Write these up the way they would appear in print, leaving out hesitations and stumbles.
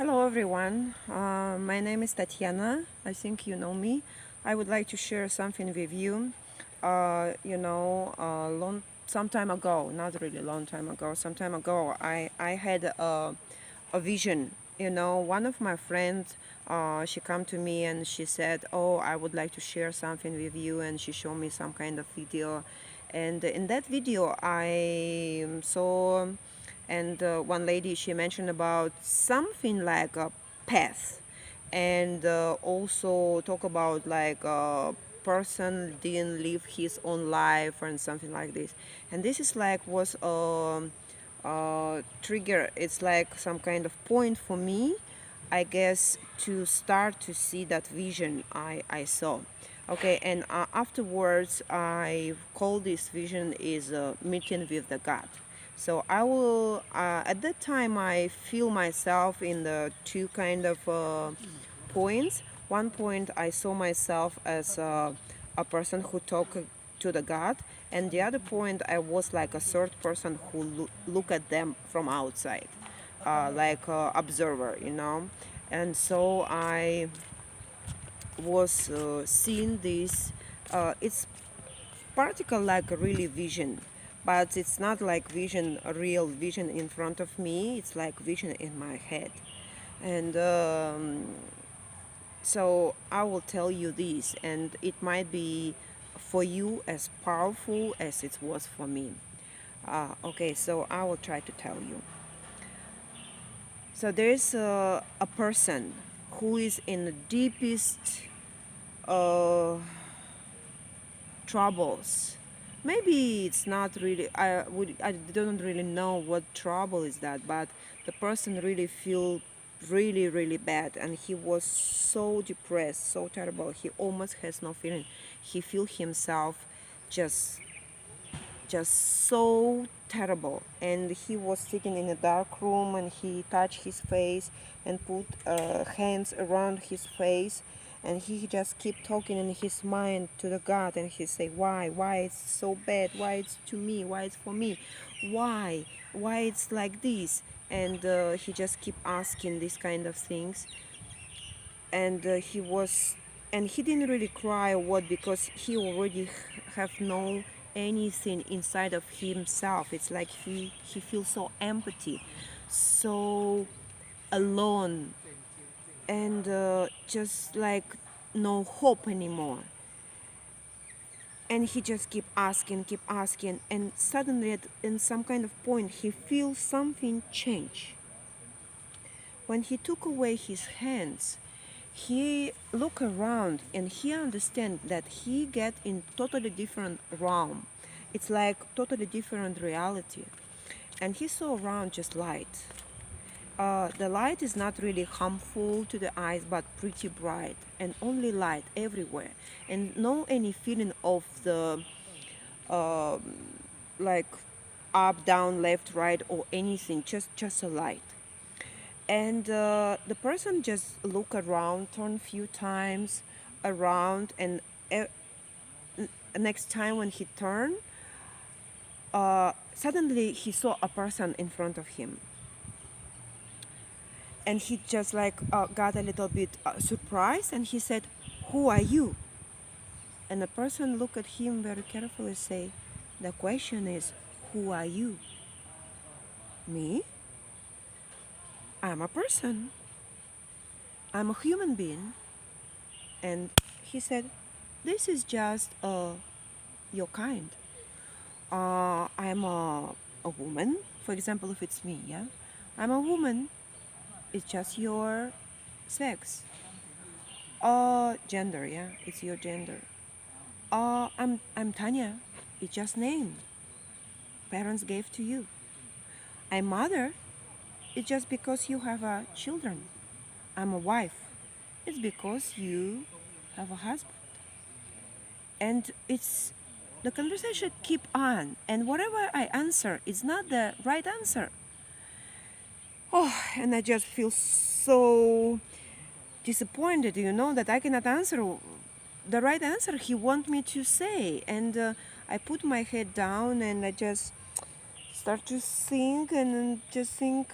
Hello everyone, my name is Tatiana. I think you know me. I would like to share something with you. Some time ago, not really long time ago, some time ago, I had a vision. One of my friends, she come to me and she said, "Oh, I would like to share something with you," and she showed me some kind of video. And in that video, I saw and one lady, she mentioned about something like a path, and also talk about like a person didn't live his own life and something like this. And this is like was a trigger. It's like some kind of point for me, I guess, to start to see that vision I saw. Okay, and afterwards I call this vision is a meeting with the God. So I will, at that time, I feel myself in the two kind of points. One point, I saw myself as a person who talked to the God, and the other point, I was like a third person who look at them from outside, like observer. And so I was seeing this. It's particle like a really vision, but it's not like vision, a real vision in front of me. It's like vision in my head. And so I will tell you this, and it might be for you as powerful as it was for me. Okay, so I will try to tell you. So there's a person who is in the deepest uh, troubles. Maybe it's not really, I don't really know what trouble is that, but the person really feel really bad, and he was so depressed, so terrible. He almost has no feeling. He feel himself just so terrible, and he was sitting in a dark room, and he touched his face and put hands around his face, and he just keep talking in his mind to the God, and he say, why it's so bad, why it's to me, why it's for me, why it's like this. And he just keep asking these kind of things. And he didn't really cry or what, because he already have no anything inside of himself. It's like he feels so empty, so alone, and just like no hope anymore. And he just keep asking, and suddenly in some kind of point he feels something change. When he took away his hands, he look around and he understand that he get in totally different realm. It's like totally different reality. And he saw around just light. The light is not really harmful to the eyes, but pretty bright, and only light everywhere, and no any feeling of the uh, like up, down, left, right, or anything. Just a light. And the person just look around, turn few times around, and next time when he turned, suddenly he saw a person in front of him, and he just like got a little bit surprised, and he said, "Who are you?" And the person looked at him very carefully, say, "The question is, who are you?" "Me? I'm a person. I'm a human being." And he said, "This is just your kind. I'm a woman. For example, if it's me, yeah? I'm a woman. It's just your sex. Gender, yeah? It's your gender. I'm Tanya. It's just name. Parents gave to you. I'm mother. It's just because you have children. I'm a wife. It's because you have a husband." And it's the conversation keep on, and whatever I answer is not the right answer. Oh, and I just feel so disappointed, that I cannot answer the right answer he want me to say. And I put my head down, and I just start to think, and just think,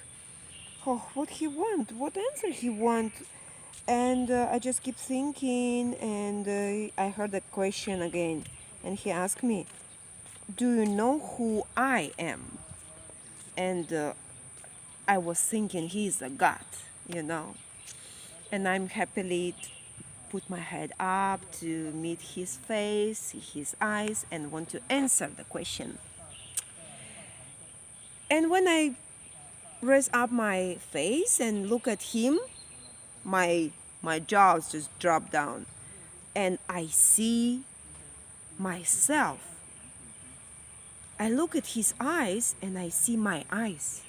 oh, what he want? What answer he want? And I just keep thinking, and I heard the question again. And he asked me, do you know who I am? And I was thinking he's a god, you know. And I'm happily put my head up to meet his face, see his eyes, and want to answer the question. And when I raise up my face and look at him, my jaws just drop down, and I see myself. I look at his eyes and I see my eyes.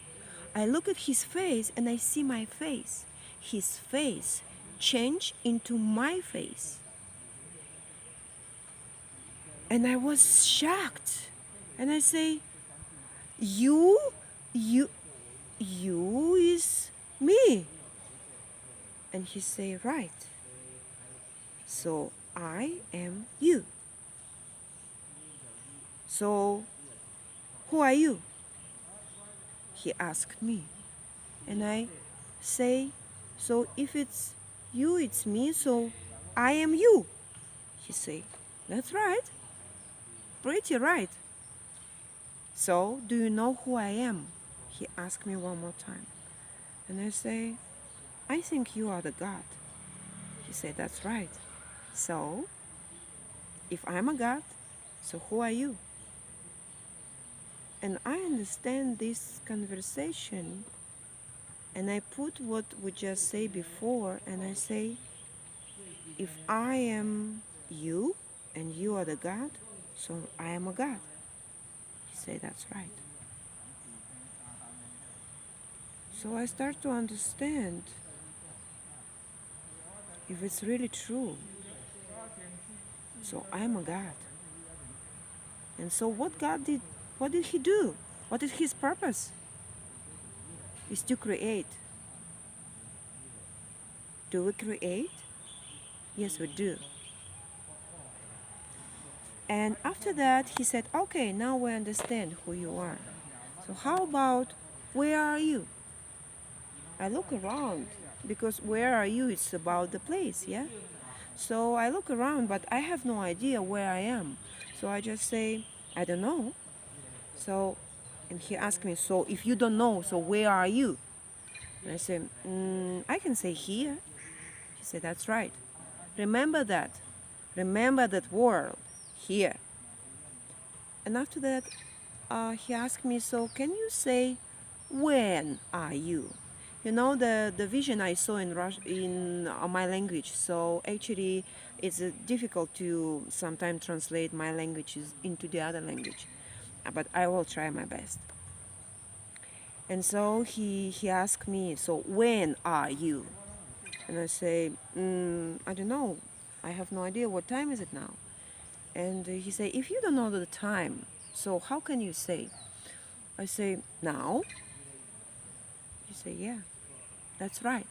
I look at his face and I see my face. His face changed into my face. And I was shocked. And I say, you is me. And he say, right. So I am you. So who are you? He asked me. And I say, so if it's you, it's me, so I am you. He say, that's right. Pretty right. So do you know who I am? He asked me one more time. And I say, I think you are the God. He said, that's right. So if I'm a God, so who are you? And I understand this conversation, and I put what we just say before, and I say, if I am you and you are the God, so I am a God. He said, that's right. So I start to understand if it's really true. So I am a God. And so what did he do? What is his purpose? Is to create. Do we create? Yes, we do. And after that, he said, okay, now we understand who you are. So how about, where are you? I look around, because where are you? It's about the place, yeah? So I look around, but I have no idea where I am. So I just say, I don't know. So, and he asked me, so if you don't know, so where are you? And I said, I can say here. He said, that's right. Remember that. Remember that word, here. And after that, he asked me, so can you say, when are you? You know, the vision I saw in my language, so actually it's difficult to sometimes translate my languages into the other language. But I will try my best. And so he asked me, so when are you? And I say, I don't know. I have no idea. What time is it now? And he say, if you don't know the time, so how can you say? I say, now. He say, yeah, that's right.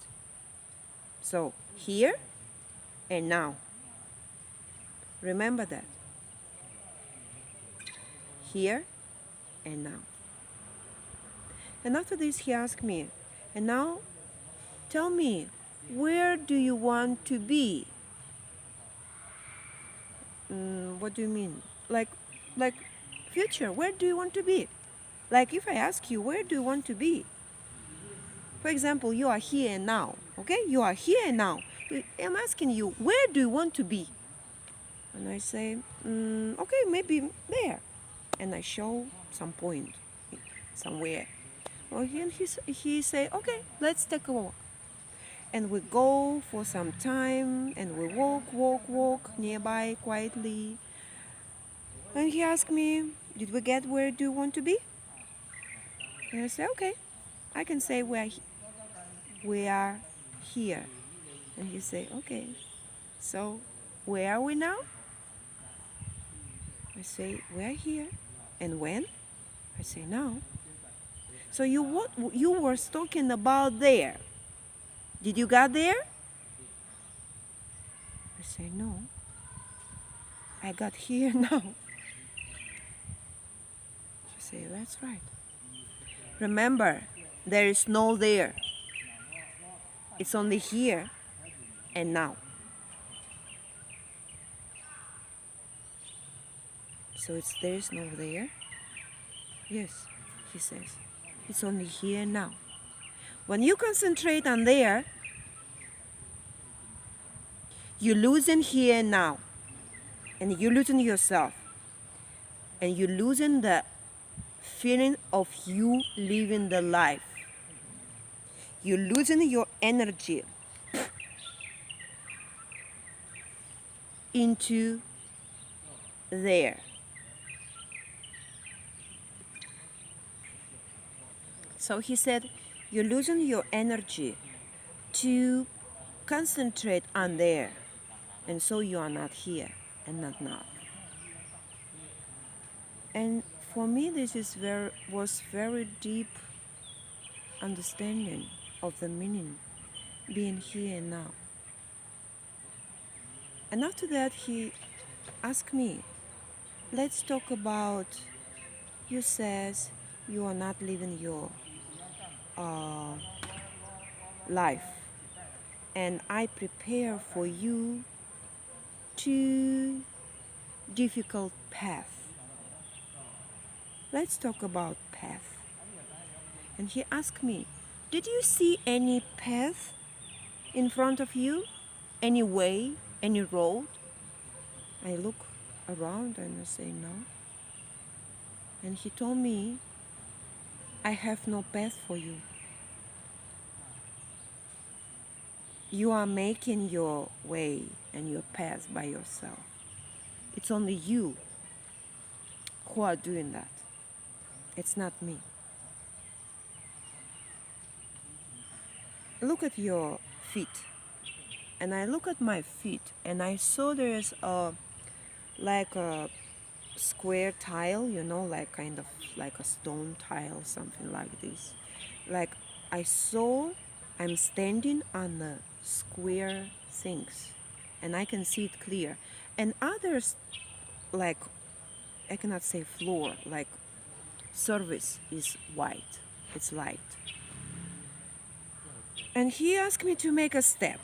So here and now. Remember that. Here and now. And after this, he asked me, and now tell me, where do you want to be? What do you mean? Like future, where do you want to be? Like if I ask you, where do you want to be? For example, you are here and now, okay? You are here and now. I'm asking you, where do you want to be? And I say, okay, maybe there. And I show some point somewhere. Well, he say, okay, let's take a walk. And we go for some time, and we walk nearby quietly. And he asked me, did we get where do you want to be? And I say, okay, I can say we are here. And he say, okay, so where are we now? I say, we're here. And when? I say, now. So you were talking about there. Did you get there? I say, no. I got here now. She say, that's right. Remember, there is no there. It's only here and now. So there is no there. Yes, he says. It's only here and now. When you concentrate on there, you loosen here and now. And you loosen yourself. And you loosen the feeling of you living the life. You loosen your energy into there. So he said, you loosen your energy to concentrate on there. And so you are not here and not now. And for me, this was very deep understanding of the meaning being here and now. And after that, he asked me, let's talk about, you says you are not living your life. And I prepare for you 2 difficult paths. Let's talk about path. And he asked me, did you see any path in front of you? Any way? Any road? I look around and I say no. And he told me, I have no path for you. You are making your way and your path by yourself. It's only you who are doing that. It's not me. Look at your feet. And I look at my feet and I saw there's like a square tile, you know, like kind of like a stone tile, something like this. Like I saw I'm standing on the square things and I can see it clear. And others, like, I cannot say floor, like surface is white, it's light. And he asked me to make a step.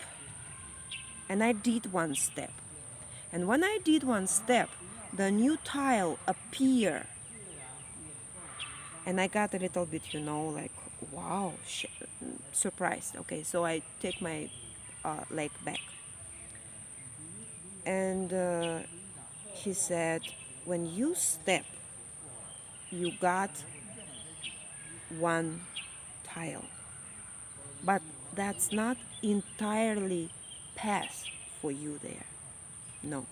And I did one step. And when I did one step, the new tile appeared. And I got a little bit, you know, like, wow, surprised. Okay, so I take my leg back. And he said, when you step, you got one tile. But that's not entirely path for you there. No.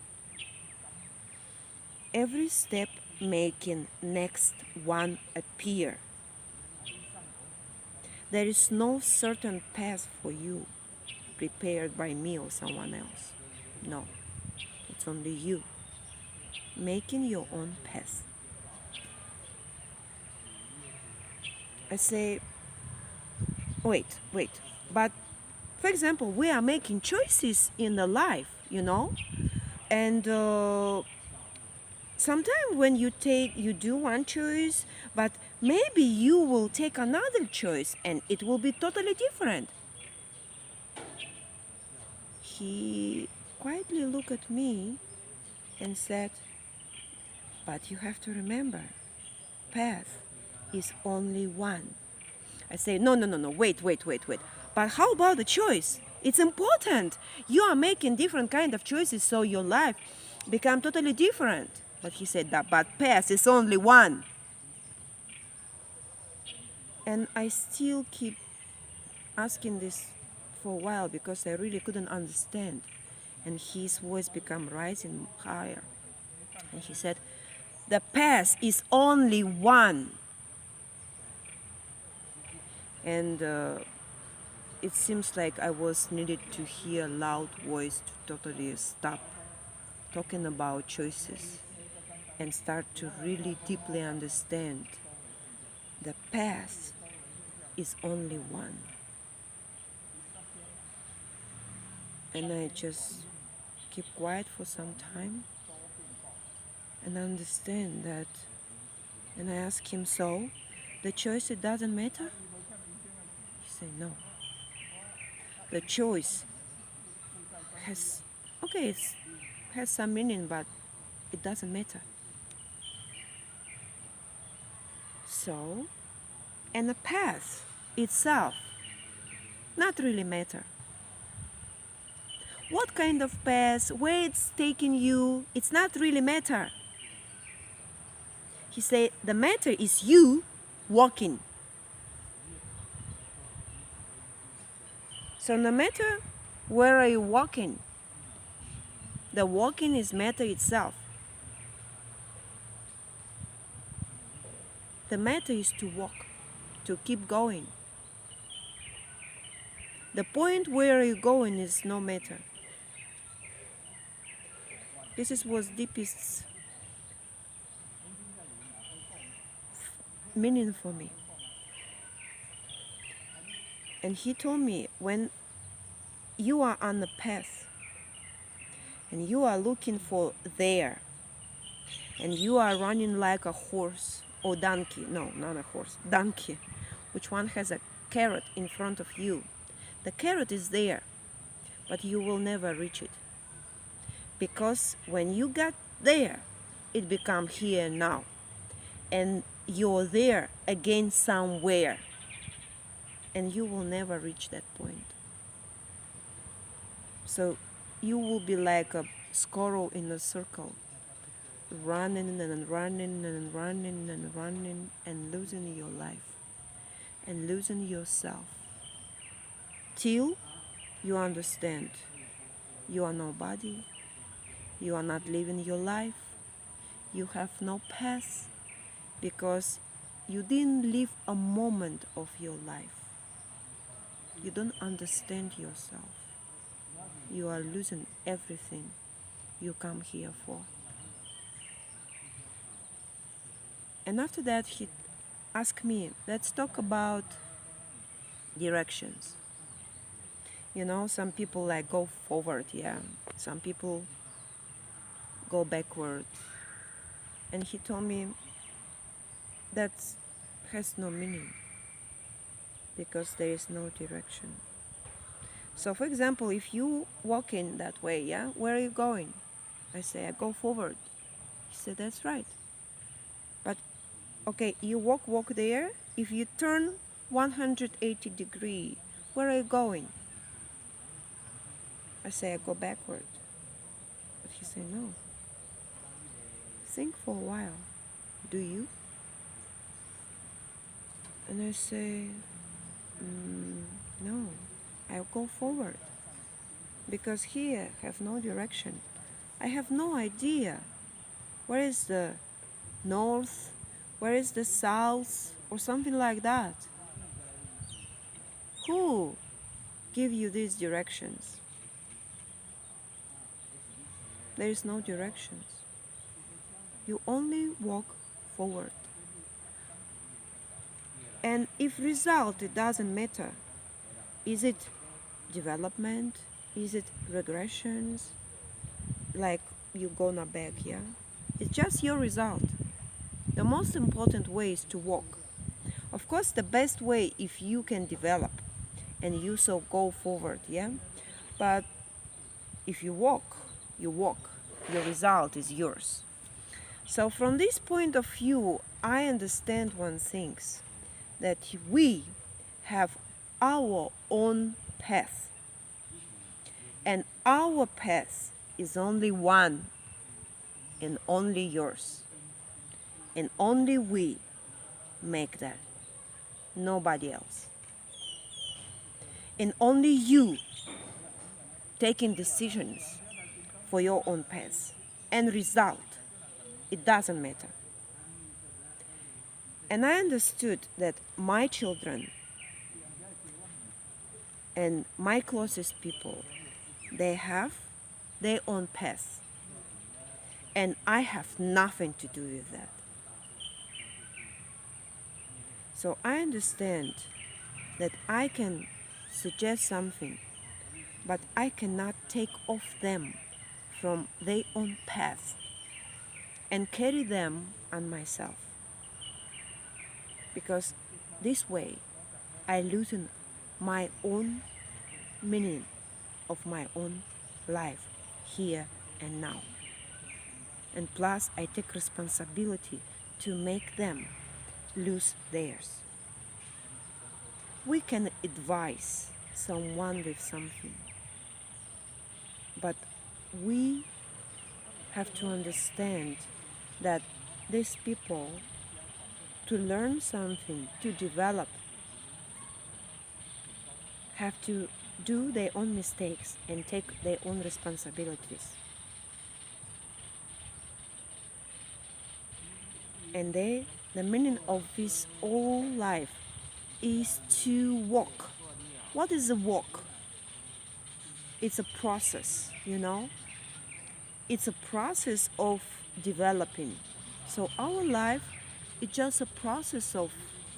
Every step making next one appear. There is no certain path for you prepared by me or someone else. No. It's only you making your own path. I say, wait. But for example, we are making choices in the life, you know, and sometimes when you do one choice, but maybe you will take another choice and it will be totally different. He quietly looked at me and said, but you have to remember, path is only one. I say, no, wait. But how about the choice? It's important. You are making different kind of choices, so your life become totally different. But he said that, but path is only one. And I still keep asking this for a while because I really couldn't understand. And his voice became rising higher. And he said, the path is only one. And it seems like I was needed to hear a loud voice to totally stop talking about choices and start to really deeply understand the path is only one. And I just keep quiet for some time and understand that. And I ask him, so the choice, it doesn't matter? He said, no. The choice okay, it has some meaning, but it doesn't matter. So, and the path itself not really matter. What kind of path, where it's taking you, it's not really matter. He said the matter is you walking. So no matter where are you walking, the walking is matter itself. The matter is to walk, to keep going. The point where you're going is no matter. This was deepest meaning for me. And he told me, when you are on the path and you are looking for there, and you are running like a horse or donkey, no, not a horse, donkey, which one has a carrot in front of you. The carrot is there, but you will never reach it. Because when you get there, it becomes here and now. And you're there again somewhere. And you will never reach that point. So you will be like a squirrel in a circle, running and running and running and running and losing your life and losing yourself, till you understand you are nobody, you are not living your life, you have no path, because you didn't live a moment of your life. You don't understand yourself. You are losing everything you come here for. And after that, he asked me, let's talk about directions. You know, some people like go forward, yeah. Some people go backward. And he told me that has no meaning, because there is no direction. So for example, if you walk in that way, yeah, where are you going? I say, I go forward. He said, that's right. But okay, you walk there. If you turn 180 degrees, where are you going? I say, I go backward. But he said, no. Think for a while. Do you? And I say, no, I'll go forward. Because here I have no direction. I have no idea where is the north, where is the south, or something like that. Who give you these directions? There is no directions. You only walk forward. And if result, it doesn't matter. Is it development? Is it regressions? Like you gonna back, yeah? It's just your result. The most important way is to walk. Of course, the best way if you can develop and you so go forward, yeah? But if you walk, you walk. Your result is yours. So from this point of view, I understand one thing, that we have our own path. And our path is only one and only yours. And only we make that. Nobody else. And only you taking decisions for your own path. And result, it doesn't matter. And I understood that my children and my closest people, they have their own path. And I have nothing to do with that. So I understand that I can suggest something, but I cannot take off them from their own path and carry them on myself. Because this way I loosen my own meaning of my own life here and now. And plus, I take responsibility to make them lose theirs. We can advise someone with something, but we have to understand that these people, to learn something, to develop, have to do their own mistakes and take their own responsibilities. And the meaning of this whole life is to walk. What is a walk? It's a process, you know? It's a process of developing. So our life is just a process of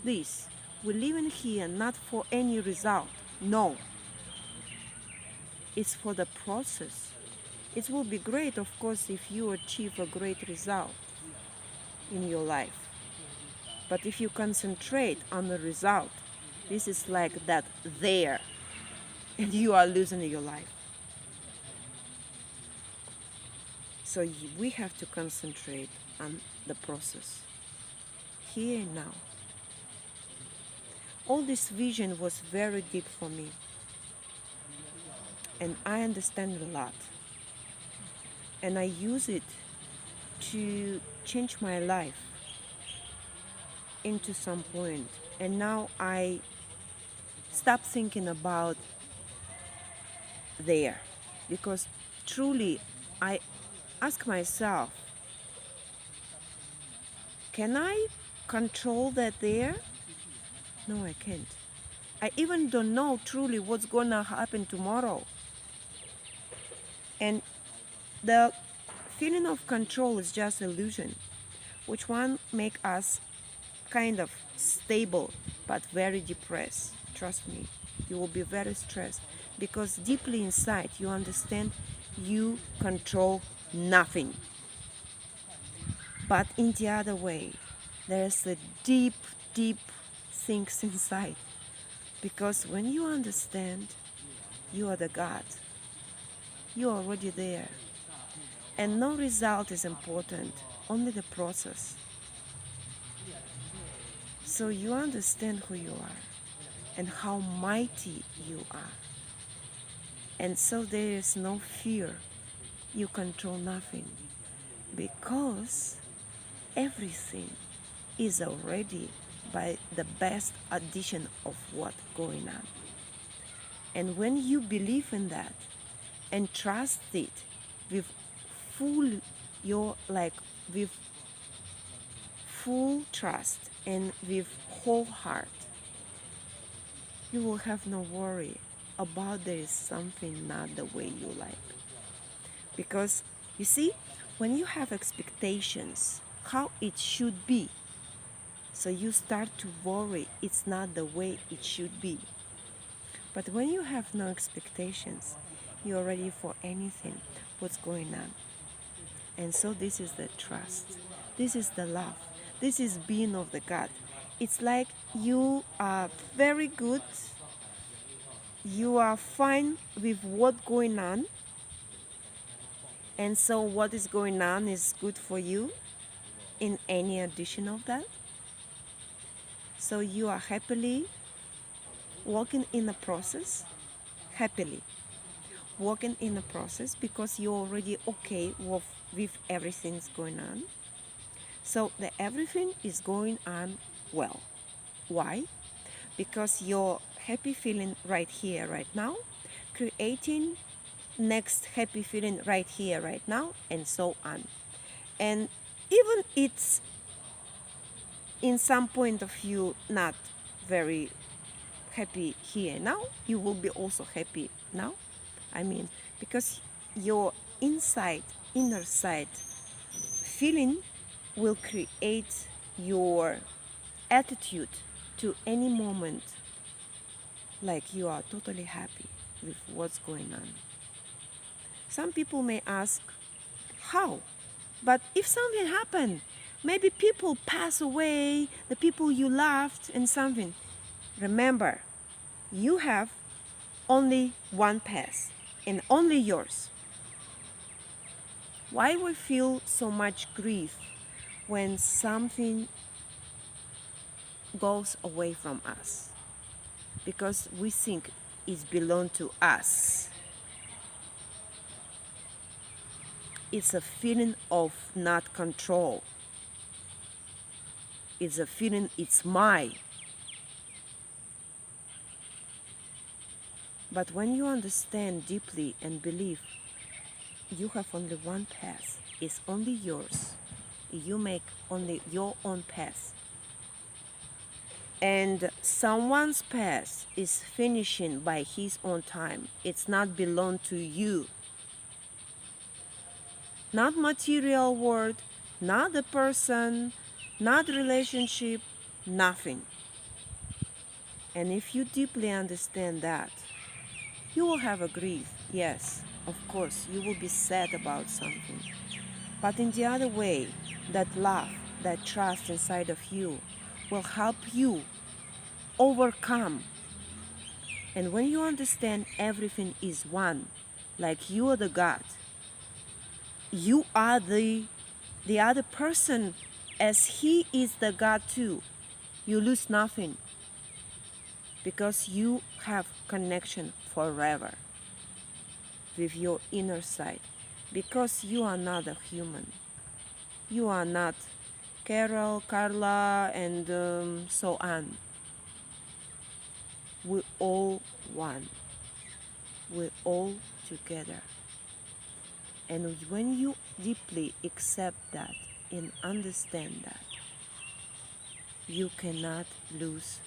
this. We're living here not for any result. No. It's for the process. It will be great, of course, if you achieve a great result in your life. But if you concentrate on the result, this is like that there, and you are losing your life. So we have to concentrate on the process, here and now. All this vision was very deep for me, and I understand it a lot. And I use it to change my life into some point. And now I stop thinking about there, because truly I ask myself, can I control that there? No, I can't. I even don't know truly what's gonna happen tomorrow. And the feeling of control is just illusion, which one make us kind of stable but very depressed. Trust me, you will be very stressed, because deeply inside you understand you control nothing. But in the other way, there's a deep, deep things inside, because when you understand you are the God, you are already there, and no result is important, only the process. So you understand who you are and how mighty you are, and so there is no fear. You control nothing, because everything is already by the best addition of what's going on. And when you believe in that and trust it with full with full trust and with whole heart, you will have no worry about there is something not the way you like. Because you see, when you have expectations how it should be, so you start to worry it's not the way it should be. But when you have no expectations, you're ready for anything what's going on. And so this is the trust, this is the love, this is being of the God. It's like you are very good, you are fine with what's going on, and so what is going on is good for you in any addition of that. So you are happily walking in the process, happily walking in the process, because you're already okay with everything's going on. So the everything is going on well. Why? Because you're happy feeling right here, right now, creating next happy feeling right here, right now, and so on. And even it's in some point of view not very happy here now, you will be also happy now. I mean, because your inner side feeling will create your attitude to any moment, like you are totally happy with what's going on. Some people may ask, how? But if something happened, maybe people pass away, the people you loved and something. Remember, you have only one path and only yours. Why we feel so much grief when something goes away from us? Because we think it belongs to us. It's a feeling of not control. It's a feeling it's mine. But when you understand deeply and believe you have only one path, it's only yours. You make only your own path. And someone's path is finishing by his own time. It's not belong to you. Not material world, not the person, not relationship, nothing. And if you deeply understand that, you will have a grief, yes, of course, you will be sad about something. But in the other way, that love, that trust inside of you will help you overcome. And when you understand everything is one, like you are the God, you are the other person as he is the God too, you lose nothing because you have connection forever with your inner side, because you are not a human. You are not Carol, Carla, and so on. We're all one. We're all together. And when you deeply accept that and understand that, you cannot lose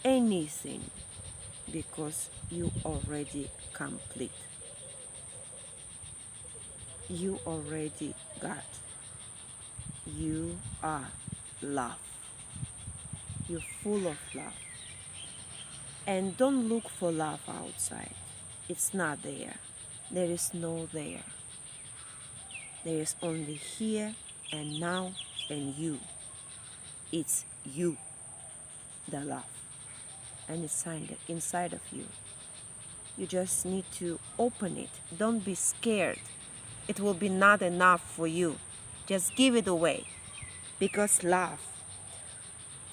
anything because you already complete. You already got. You are love. You're full of love. And don't look for love outside. It's not there. There is no there. There is only here and now and you. It's you, the love. And it's inside of you. You just need to open it. Don't be scared. It will be not enough for you. Just give it away. Because love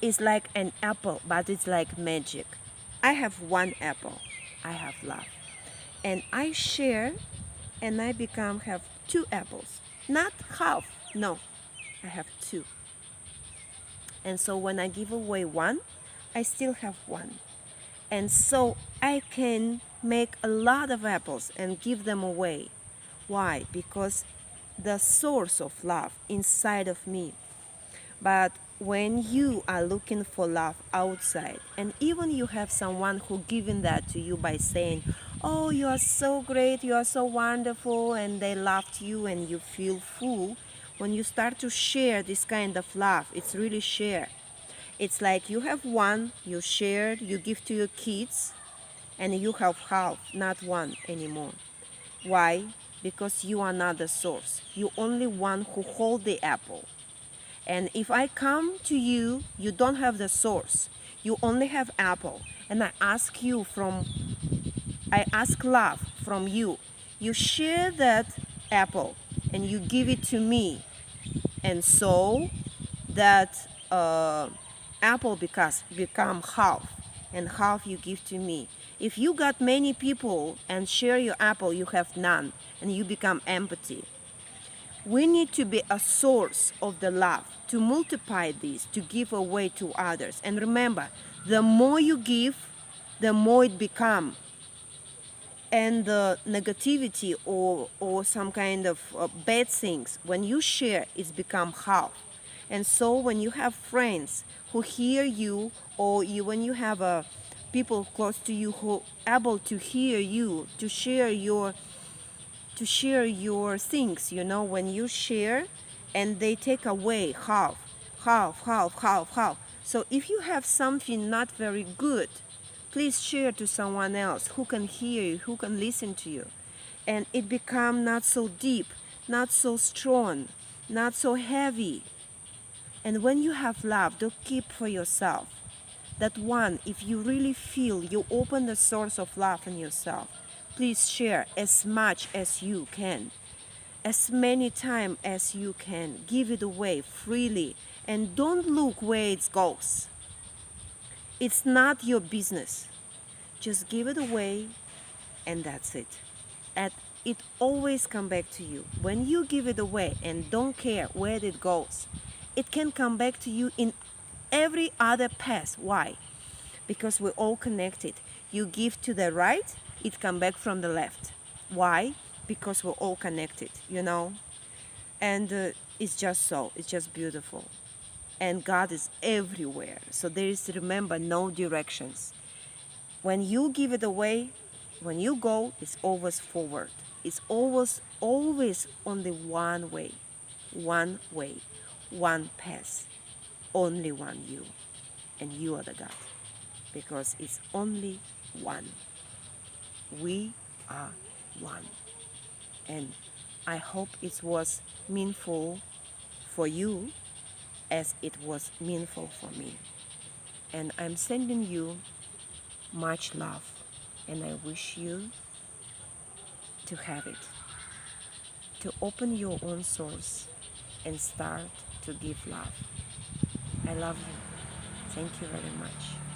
is like an apple, but it's like magic. I have one apple. I have love. And I share and I have 2 apples. Not half, no. I have 2. And so when I give away one, I still have one. And so I can make a lot of apples and give them away. Why? Because the source of love inside of me. But when you are looking for love outside, and even you have someone who giving that to you by saying, oh, you are so great, you are so wonderful, and they loved you and you feel full, when you start to share this kind of love, it's really share. It's like you have one, you shared, you give to your kids, and you have half, not one anymore. Why? Because you are not the source. You only one who hold the apple. And if I come to you, you don't have the source. You only have apple. And I ask love from you. You share that apple and you give it to me. And so that apple become half, and half you give to me. If you got many people and share your apple, you have none, and you become empty. We need to be a source of the love, to multiply this, to give away to others. And remember, the more you give, the more it becomes. And the negativity or some kind of bad things, when you share, it's become half. And so when you have friends who hear you, or when you have people close to you who are able to hear you, to share your things, when you share and they take away half. So if you have something not very good, please share to someone else who can hear you, who can listen to you. And it become not so deep, not so strong, not so heavy. And when you have love, don't keep for yourself. That one, if you really feel you open the source of love in yourself, please share as much as you can, as many times as you can. Give it away freely and don't look where it goes. It's not your business. Just give it away and that's it. And it always come back to you. When you give it away and don't care where it goes, it can come back to you in every other path. Why? Because we're all connected. You give to the right, it come back from the left. Why? Because we're all connected, you know? And it's just so, it's just beautiful. And God is everywhere. So there is, remember, no directions. When you give it away, when you go, it's always forward. It's always only one way, one path, only one you. And you are the God. Because it's only one. We are one. And I hope it was meaningful for you as it was meaningful for me. And I'm sending you much love. And I wish you to have it. To open your own source and start to give love. I love you. Thank you very much.